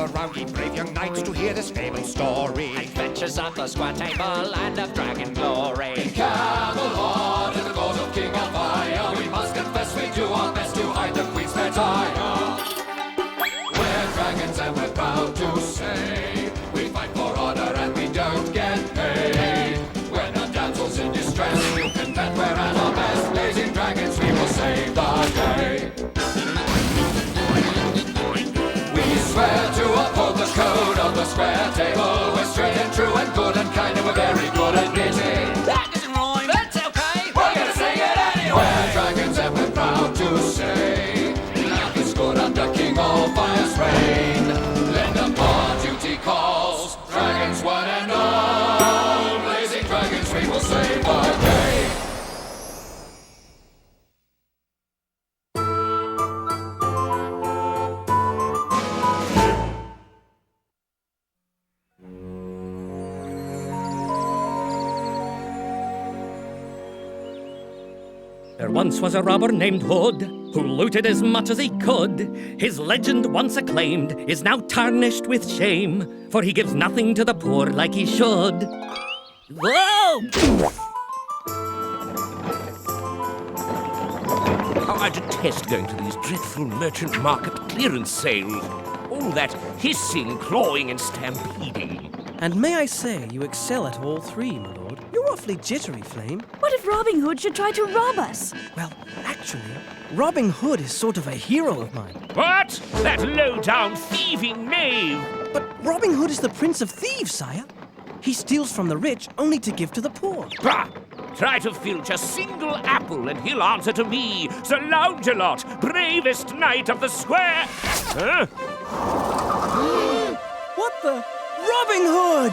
gather round, ye brave young knights, to hear this famous story. Adventures of the square table and of dragon glory. In Camelot, in the court of King Allfire, we must confess we do our best to hide the Queen's fair tire. We're dragons and we're proud to say we fight for honor and we don't get paid. When our damsels in distress, you can bet we're at our best. Blazing dragons, we will save the day. We swear to uphold the code of the square table. We're straight and true and good and kind, and we're very good at knitting. That doesn't rhyme. That's okay. We're gonna sing it anyway. We're dragons and we're proud to say life is good under King Allfire's reign. Lend upon duty calls, dragons one and all. Blazing dragons, we will save the day. There once was a robber named Hood, who looted as much as he could. His legend, once acclaimed, is now tarnished with shame, for he gives nothing to the poor like he should. Whoa! How I detest going to these dreadful merchant market clearance sales. All that hissing, clawing, and stampeding. And may I say, you excel at all three, my lord. You're awfully jittery, Flame. What if Robin Hood should try to rob us? Well, actually, Robin Hood is sort of a hero of mine. What? That low-down thieving knave! But Robin Hood is the Prince of Thieves, sire. He steals from the rich only to give to the poor. Bah! Try to filch a single apple and he'll answer to me, Sir Lancelot, bravest knight of the square. Huh? What the? Robin Hood!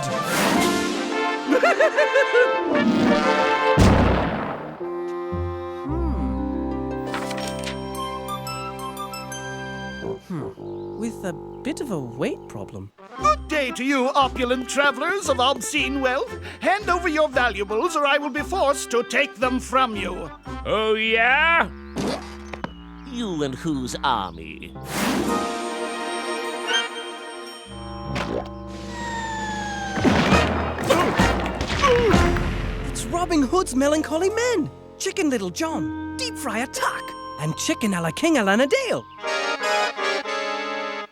With a bit of a weight problem. Good day to you, opulent travelers of obscene wealth. Hand over your valuables or I will be forced to take them from you. Oh, yeah? You and whose army? It's Robin Hood's melancholy men. Chicken Little John, Deep Fryer Tuck, and Chicken a la King a la Dale.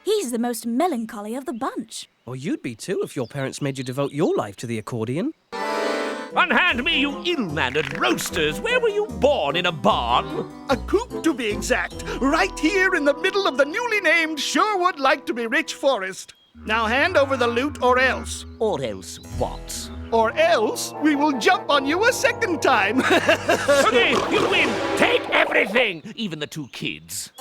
He's the most melancholy of the bunch. Or you'd be too if your parents made you devote your life to the accordion. Unhand me, you ill-mannered roasters! Where were you born, in a barn? A coop, to be exact, right here in the middle of the newly named Sherwood Like-to-be-Rich forest. Now hand over the loot or else. Or else what? Or else we will jump on you a second time. Okay, you win! Take everything! Even the two kids.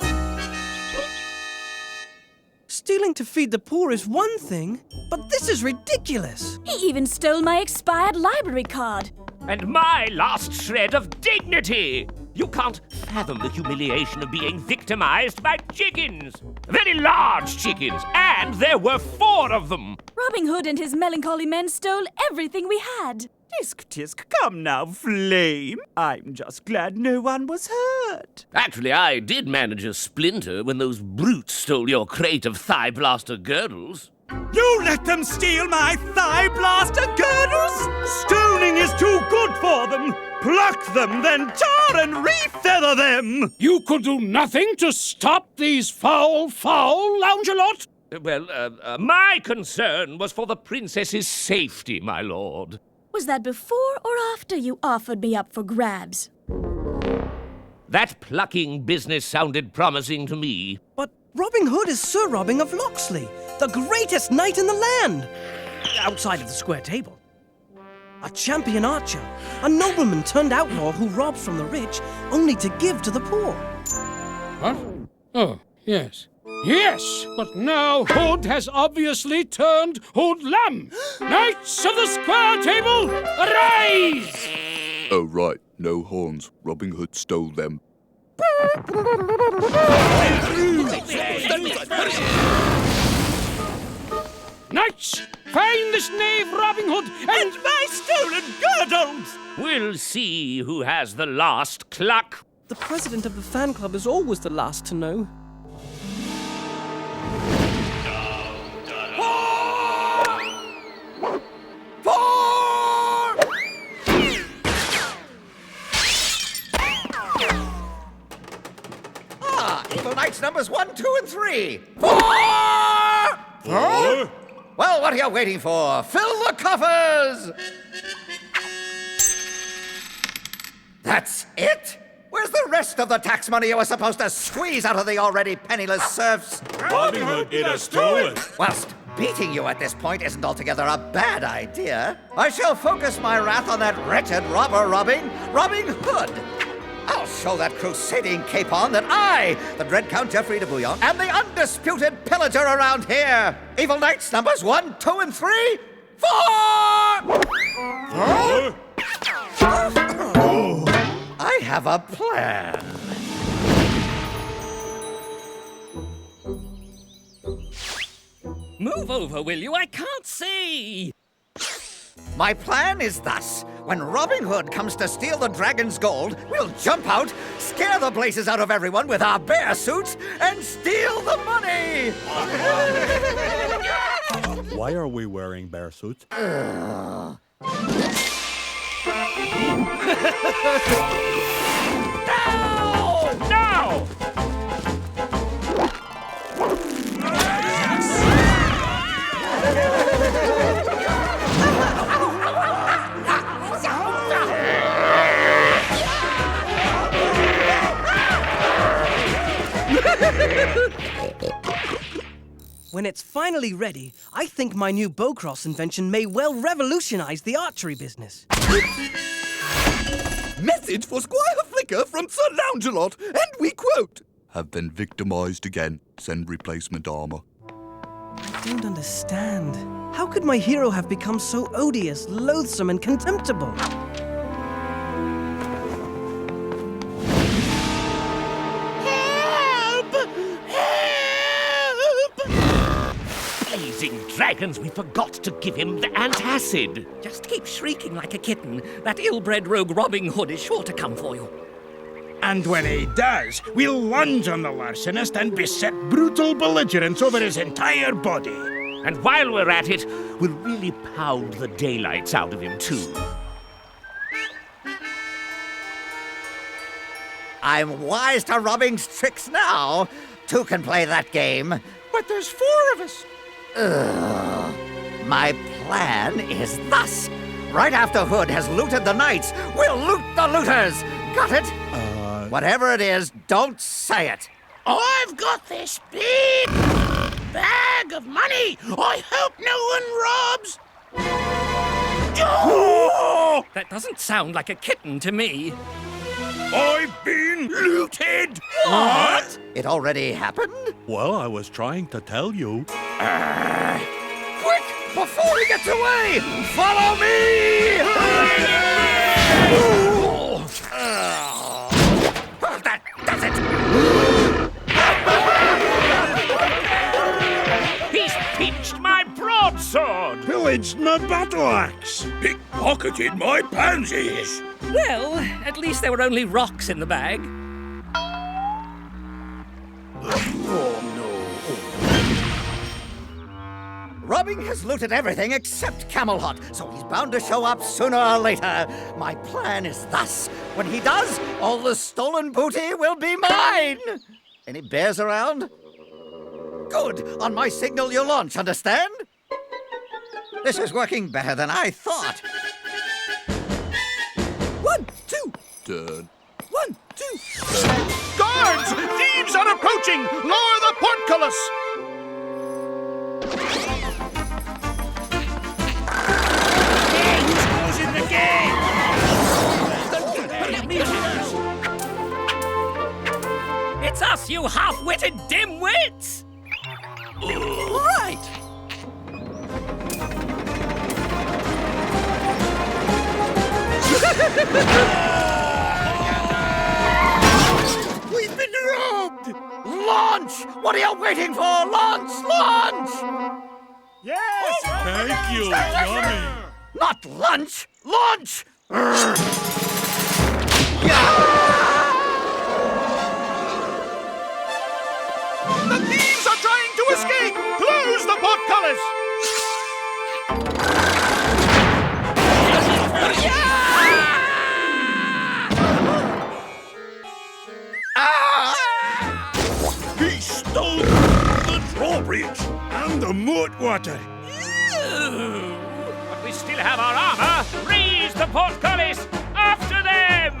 Stealing to feed the poor is one thing, but this is ridiculous. He even stole my expired library card. And my last shred of dignity! You can't fathom the humiliation of being victimized by chickens. Very large chickens, and there were 4 of them. Robin Hood and his melancholy men stole everything we had. Tisk, tisk, come now, Flame. I'm just glad no one was hurt. Actually, I did manage a splinter when those brutes stole your crate of thigh blaster girdles. You let them steal my thigh blaster girdles? Stoning is too good for them. Pluck them, then tar and refeather them. You could do nothing to stop these foul, Lancelot? Well, my concern was for the princess's safety, my lord. Was that before or after you offered me up for grabs? That plucking business sounded promising to me. But Robin Hood is Sir Robin of Locksley, the greatest knight in the land. Outside of the square table. A champion archer, a nobleman turned outlaw who robs from the rich only to give to the poor. What? Oh, yes. Yes, but now Hood has obviously turned Hoodlum. Knights of the square table, arise! Oh, right. No horns. Robin Hood stole them. Knights, find this knave Robin Hood and my stolen girdles! We'll see who has the last cluck. The president of the fan club is always the last to know. Evil Knights numbers 1, 2, and 3. 4! 4? Well, what are you waiting for? Fill the coffers! That's it? Where's the rest of the tax money you were supposed to squeeze out of the already penniless serfs? Robin Hood beat us to it. Whilst beating you at this point isn't altogether a bad idea, I shall focus my wrath on that wretched robber Robin Hood. I'll show that crusading capon that I, the dread Count Geoffrey de Bouillon, am the undisputed pillager around here. Evil Knights numbers 1, 2, and 3, 4! Huh? I have a plan. Move over, will you? I can't see! My plan is thus. When Robin Hood comes to steal the dragon's gold, we'll jump out, scare the blazes out of everyone with our bear suits, and steal the money! Why are we wearing bear suits? Now! Now! When it's finally ready, I think my new bowcross invention may well revolutionize the archery business. Message for Squire Flicker from Sir Loungelot, and we quote, "Have been victimized again. Send replacement armor." I don't understand. How could my hero have become so odious, loathsome, and contemptible? Blazing dragons, we forgot to give him the antacid. Just keep shrieking like a kitten. That ill-bred rogue Robin Hood is sure to come for you. And when he does, we'll lunge on the larcenist and beset brutal belligerence over his entire body. And while we're at it, we'll really pound the daylights out of him, too. I'm wise to Robin's tricks now. Two can play that game. But there's 4 of us. My plan is thus. Right after Hood has looted the knights, we'll loot the looters. Got it? Whatever it is, don't say it. I've got this big bag of money. I hope no one robs. Oh! That doesn't sound like a kitten to me. I've been looted. What? It already happened? Well, I was trying to tell you. Quick, before he gets away, follow me! That does it! He's pinched my broadsword! Pillaged my battle axe. Pickpocketed my pansies. Well, at least there were only rocks in the bag. Robin has looted everything except Camelot, so he's bound to show up sooner or later. My plan is thus. When he does, all the stolen booty will be mine. Any bears around? Good. On my signal, you launch, understand? This is working better than I thought. 1, 2. Turn. 1, 2. Guards! Thieves are approaching! Lower the portcullis! Closing the gate. It's us, you half-witted dimwits! All right. We've been robbed. Launch! What are you waiting for? Launch! Launch! Yes. Thank you, Yummy. Not lunch! Launch! The thieves are trying to escape! Close the portcullis! bridge and the moat water. But we still have our armor. Raise the portcullis. After them.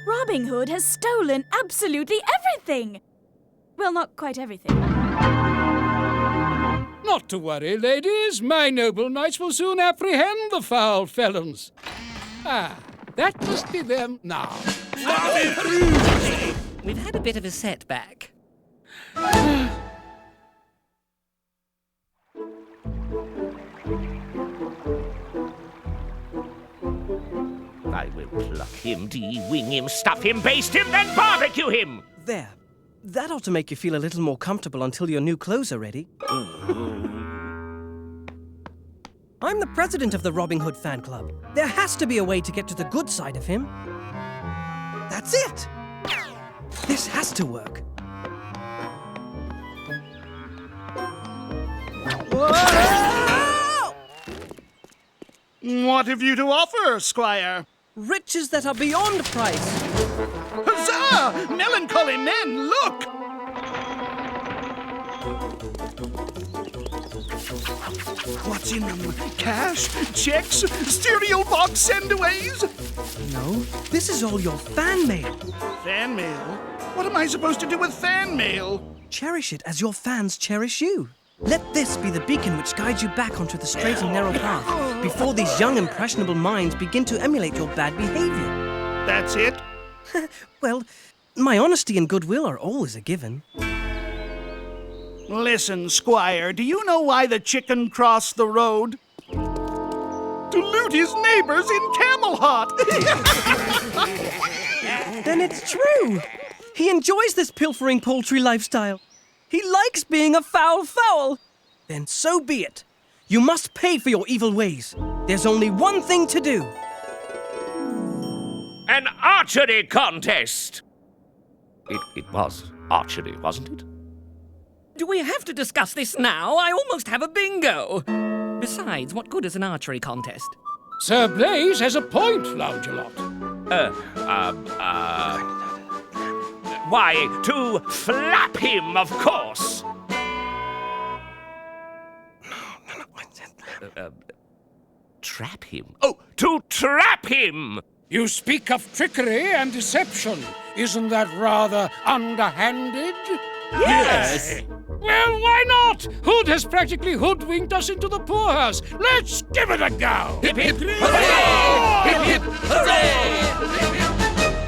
Robin Hood has stolen absolutely everything. Well, not quite everything. Not to worry, ladies. My noble knights will soon apprehend the foul felons. Ah, that must be them now. We've had a bit of a setback. I will pluck him, de-wing him, stuff him, baste him, then barbecue him! There. That ought to make you feel a little more comfortable until your new clothes are ready. I'm the president of the Robin Hood fan club. There has to be a way to get to the good side of him. That's it! This has to work. Whoa! What have you to offer, Squire? Riches that are beyond price. Huzzah! Melancholy men, look! What's in them? Cash? Checks? Stereo box sendaways? No, this is all your fan mail. Fan mail? What am I supposed to do with fan mail? Cherish it as your fans cherish you. Let this be the beacon which guides you back onto the straight and narrow path before these young, impressionable minds begin to emulate your bad behavior. That's it? Well, my honesty and goodwill are always a given. Listen, Squire, do you know why the chicken crossed the road? To loot his neighbors in Camelot! Then it's true. He enjoys this pilfering poultry lifestyle. He likes being a fowl. Then so be it. You must pay for your evil ways. There's only one thing to do. An archery contest! It was archery, wasn't it? Do we have to discuss this now? I almost have a bingo. Besides, what good is an archery contest? Sir Blaze has a point, Lancelot. Why, to flap him, of course. Trap him? Oh, to trap him! You speak of trickery and deception. Isn't that rather underhanded? Yes! Well, why not? Hood has practically hoodwinked us into the poorhouse. Let's give it a go! Hip, hip, hooray! Hip, hip, hooray!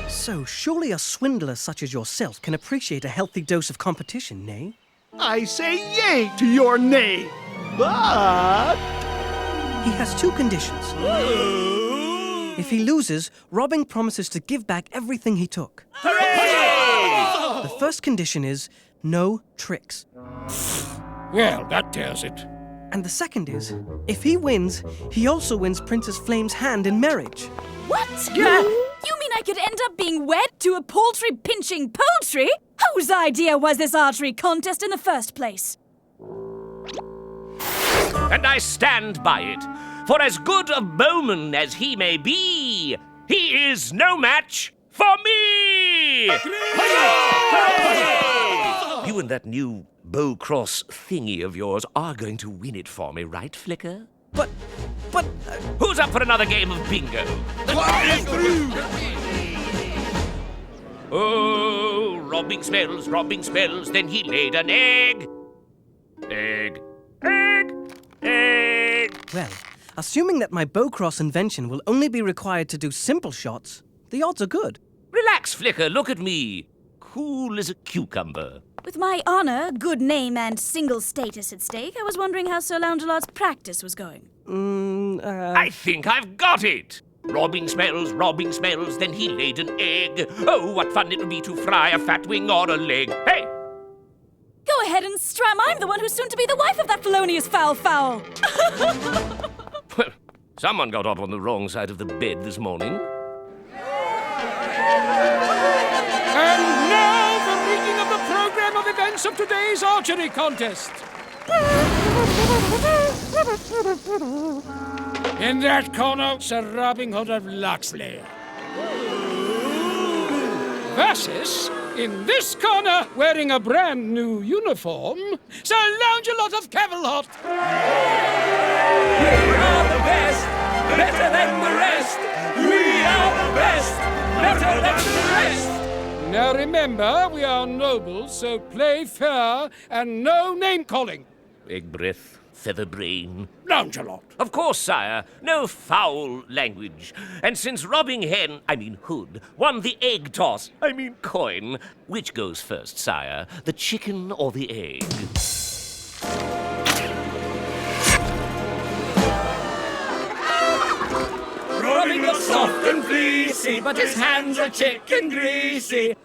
So, surely a swindler such as yourself can appreciate a healthy dose of competition, nay? I say yay to your nay. But he has two conditions. If he loses, Robin promises to give back everything he took. Hooray! The first condition is no tricks. Well, that tells it. And the second is, if he wins, he also wins Princess Flame's hand in marriage. What? You mean I could end up being wed to a poultry-pinching poultry? Whose idea was this archery contest in the first place? And I stand by it. For as good a bowman as he may be, he is no match for me! You and that new bow cross thingy of yours are going to win it for me, right, Flicker? But... Who's up for another game of bingo? Oh, robbing spells, then he laid an egg. Egg. Well, assuming that my bowcross invention will only be required to do simple shots, the odds are good. Relax, Flicker, look at me. Cool as a cucumber. With my honor, good name, and single status at stake, I was wondering how Sir Lancelot's practice was going. I think I've got it. Robbing spells, then he laid an egg. Oh, what fun it would be to fry a fat wing or a leg. Hey! Go ahead and strum. I'm the one who's soon to be the wife of that felonious fowl. Well, someone got up on the wrong side of the bed this morning. And now the reading of the program of events of today's archery contest. In that corner, Sir Robin Hood of Locksley. versus, in this corner, wearing a brand new uniform, Sir Lancelot of Camelot. We are the best, better than the rest. We are the best, better than the rest. Now remember, we are nobles, so play fair and no name-calling. Egg breath, feather brain. Lancelot. Of course, sire. No foul language. And since robbing hen, Hood, won the egg toss, coin, which goes first, sire? The chicken or the egg? Robbing looks soft and fleecy, but his hands are chicken greasy.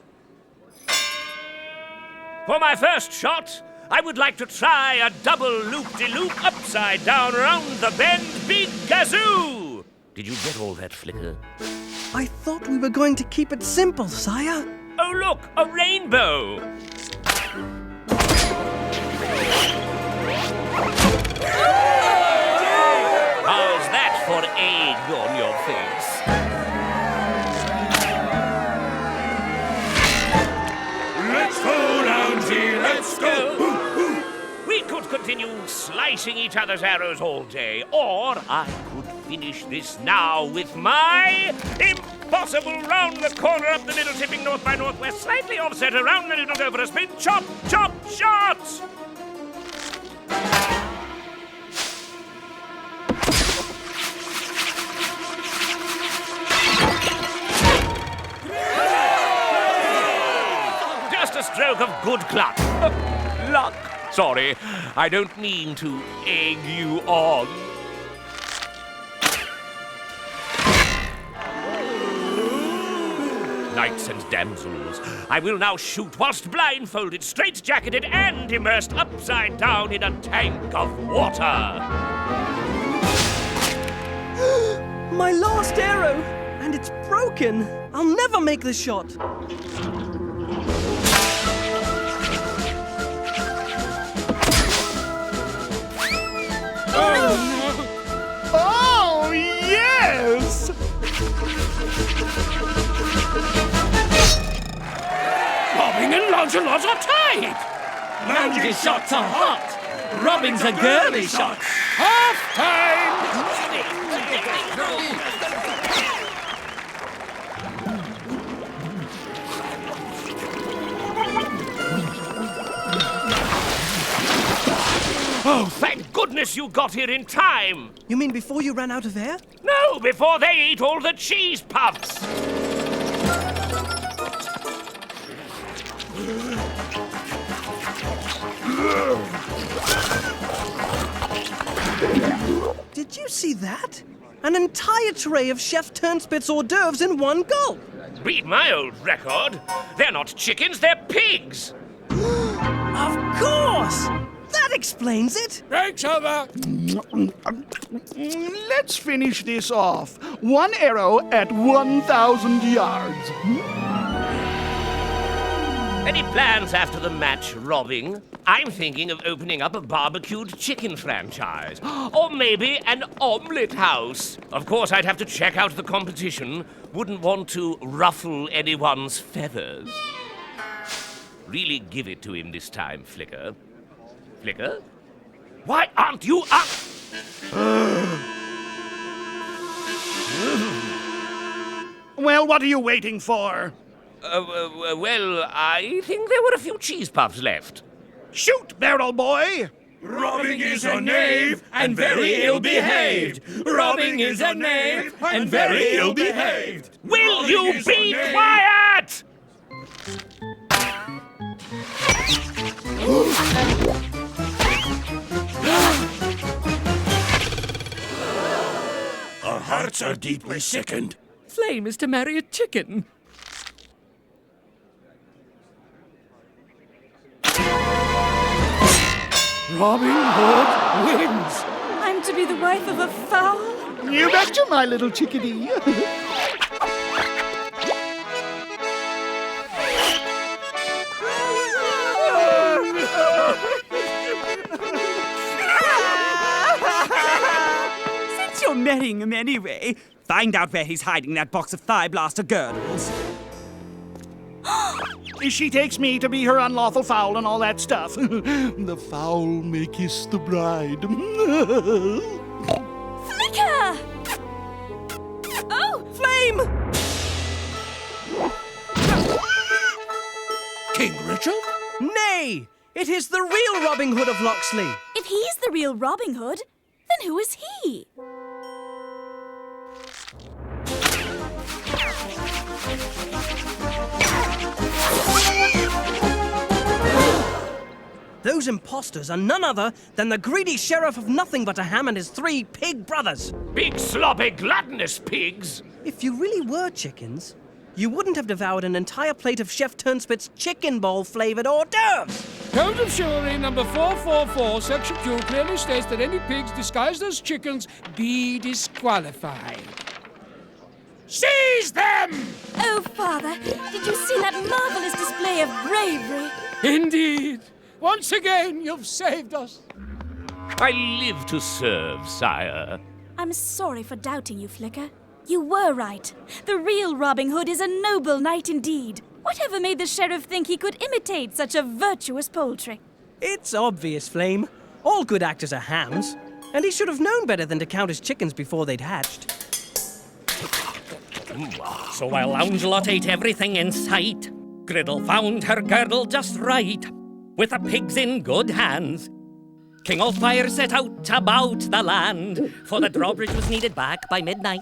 For my first shot, I would like to try a double loop-de-loop upside down round the bend, big gazoo! Did you get all that, Flicker? I thought we were going to keep it simple, sire. Oh, look, a rainbow! How's that for egg on your face? Let's go, Loungy, let's go. We could continue slicing each other's arrows all day, or I could finish this now with my impossible round the corner, up the middle, tipping north by northwest, slightly offset, around the middle, go for a spin, chop, chop, shots! Just a stroke of good luck. Luck. Sorry, I don't mean to egg you on. Knights and damsels, I will now shoot whilst blindfolded, straight-jacketed, and immersed upside down in a tank of water. My last arrow! And it's broken! I'll never make this shot! Oh, yes! Robbing and Lancelot are tied. Lounge's shots are hot. Robbing's a girly shot. Half-time. Oh, thank goodness you got here in time! You mean before you ran out of air? No, before they ate all the cheese puffs! Did you see that? An entire tray of Chef Turnspit's hors d'oeuvres in one gulp! Read my old record. They're not chickens, they're pigs! Of course! That explains it! Break's over. Let's finish this off. One arrow at 1,000 yards. Any plans after the match, Robbing? I'm thinking of opening up a barbecued chicken franchise. Or maybe an omelette house. Of course, I'd have to check out the competition. Wouldn't want to ruffle anyone's feathers. Really give it to him this time, Flicker. Flicker? Why aren't you up? Well, what are you waiting for? Well, I think there were a few cheese puffs left. Shoot, barrel boy! Robbing is a knave and very ill-behaved. Robbing is a knave and very ill-behaved. Will you be quiet? Our hearts are deeply sickened. Flame is to marry a chicken. Robin Hood wins. I'm to be the wife of a fowl? You betcha, my little chickadee. Since you're marrying him anyway, find out where he's hiding that box of thigh blaster girdles. She takes me to be her unlawful fowl and all that stuff. The fowl may kiss the bride. Flicker! Oh! Flame! King Richard? Nay! It is the real Robin Hood of Locksley. If he's the real Robin Hood, then who is he? Those impostors are none other than the greedy sheriff of nothing but a ham and his 3 pig brothers. Big sloppy gluttonous pigs! If you really were chickens, you wouldn't have devoured an entire plate of Chef Turnspit's chicken bowl-flavored hors d'oeuvres. Code of Chivalry number 444, section Q, clearly states that any pigs disguised as chickens be disqualified. Seize them! Oh, Father, did you see that marvelous display of bravery? Indeed. Once again, you've saved us. I live to serve, sire. I'm sorry for doubting you, Flicker. You were right. The real Robin Hood is a noble knight indeed. Whatever made the sheriff think he could imitate such a virtuous poultry? It's obvious, Flame. All good actors are hams, and he should have known better than to count his chickens before they'd hatched. So while Lancelot ate everything in sight, Griddle found her girdle just right. With the pigs in good hands, King Allfire set out about the land, for the drawbridge was needed back by midnight.